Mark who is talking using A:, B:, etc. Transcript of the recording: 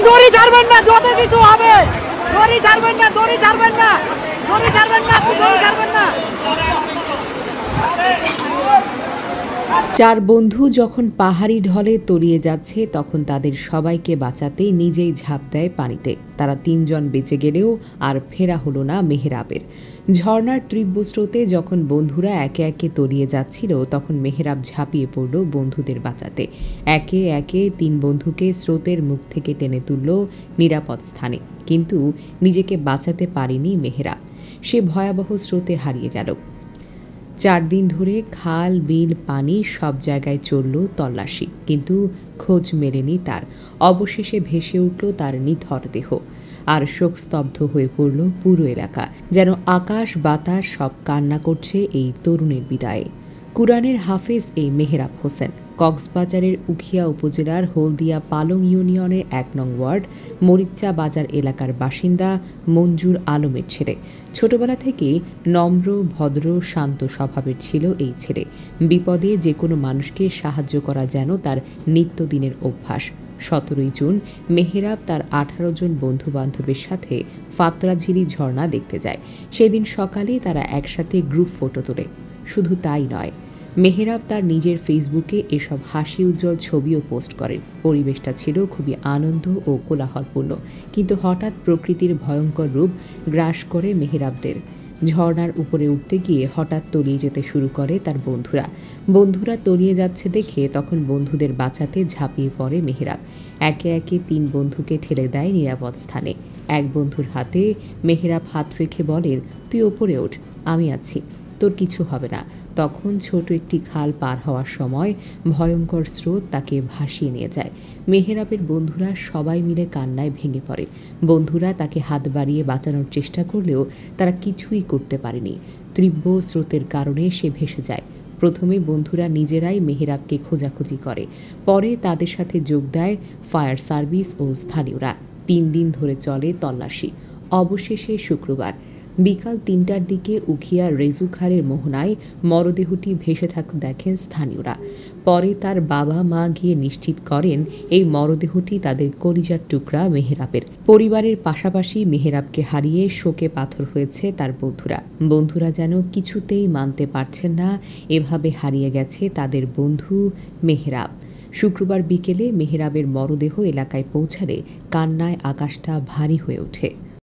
A: দড়ি ছাড়বেন না, যত কিছু হবে। দড়ি ছাড়বেন না, দড়ি ছাড়বেন না, দড়ি ছাড়বেন না, দড়ি ছাড়বেন না।
B: চার বন্ধু যখন পাহাড়ি ঢলে তলিয়ে যাচ্ছে তখন তাদের সবাইকে বাঁচাতে নিজেই ঝাঁপ দেয় পানিতে। তারা তিনজন বেঁচে গেলেও আর ফেরা হলো না মেহরাবের। ঝর্ণার তীব্র স্রোতে যখন বন্ধুরা একে একে তলিয়ে যাচ্ছিল তখন মেহরাব ঝাঁপিয়ে পড়ল বন্ধুদের বাঁচাতে। একে একে তিন বন্ধুকে স্রোতের মুখ থেকে টেনে তুলল নিরাপদ স্থানে। কিন্তু নিজেকে বাঁচাতে পারেনি মেহরাব। সে ভয়াবহ স্রোতে হারিয়ে গেল। 4 দিন ধরে খাল, বিল, পানি সব জায়গায় চলল তল্লাশি, কিন্তু খোঁজ মেলেনি তার। অবশেষে ভেসে উঠল তার নিথর দেহ। আর শোকস্তব্ধ হয়ে পড়ল পুরো এলাকা। যেন আকাশ বাতাস সব কান্না করছে এই তরুণের বিদায়ে। কুরআনের হাফেজ এই মেহরাব হোসেন কক্সবাজারের উখিয়া উপজেলার হলদিয়া পালং ইউনিয়নের 1 নং ওয়ার্ড মরিচ্চা বাজার এলাকার বাসিন্দা মঞ্জুর আলমের ছেলে। ছোটবেলা থেকে নম্র, ভদ্র, শান্ত স্বভাবের ছিল এই ছেলে। বিপদে যে কোনো মানুষকে সাহায্য করা যেন তার নিত্যদিনের অভ্যাস। 17ই জুন মেহরাব তার 18 জন বন্ধু-বান্ধবের সাথে ফাতরাঝিরি ঝর্ণা দেখতে যায়। সেদিন সকালে তারা একসাথে গ্রুপ ফটো তোলে। শুধু তাই নয়, মেহরাব তার নিজের ফেসবুকে এসব হাসি উজ্জ্বল ছবিও পোস্ট করেন। পরিবেশটা ছিল খুবই আনন্দ ও কোলাহলপূর্ণ, কিন্তু হঠাৎ প্রকৃতির ভয়ঙ্কর রূপ গ্রাস করে মেহরাবদের। ঝর্ণার উপরে উঠতে গিয়ে হঠাৎ তলিয়ে যেতে শুরু করে তার বন্ধুরা তলিয়ে যাচ্ছে দেখে তখন বন্ধুদের বাঁচাতে ঝাঁপিয়ে পড়ে মেহরাব। একে একে 3 বন্ধুকে ঠেলে দেয় নিরাপদ স্থানে। এক বন্ধুর হাতে মেহরাব হাত রেখে বলেন, তুই ওপরে ওঠ, আমি আছি, তোর কিছু হবে না। তখন ছোট একটি খাল পার হওয়ার সময় ভয়ঙ্কর স্রোত তাকে ভাসিয়ে নিয়ে যায়। মেহরাবের বন্ধুরা সবাই মিলে কান্নায় ভেঙে পড়ে। বন্ধুরা তাকে হাত বাড়িয়ে বাঁচানোর চেষ্টা করলেও তারা কিছুই করতে পারেনি। তীব্র স্রোতের কারণে সে ভেসে যায়। প্রথমে বন্ধুরা নিজেরাই মেহরাবকে খোঁজাখুঁজি করে, পরে তাদের সাথে যোগ দেয় ফায়ার সার্ভিস ও স্থানীয়রা। 3 দিন ধরে চলে তল্লাশি। অবশেষে শুক্রবার বিকাল 3টার দিকে উখিয়া রেজুখারের মোহনায় মরদেহটি ভেসে থাকতে দেখেন স্থানীয়রা। পরে তার বাবা-মা গিয়ে নিশ্চিত করেন এই মরদেহটি তাদের কলিজার টুকরা মেহরাবের। পরিবারের পাশাপাশি মেহরাবকে হারিয়ে শোকে পাথর হয়েছে তার বন্ধুরা যেন কিছুতেই মানতে পারছেন না এভাবে হারিয়ে গেছে তাদের বন্ধু মেহরাব। শুক্রবার বিকেলে মেহরাবের মরদেহ এলাকায় পৌঁছালে কান্নায় আকাশটা ভারী হয়ে ওঠে।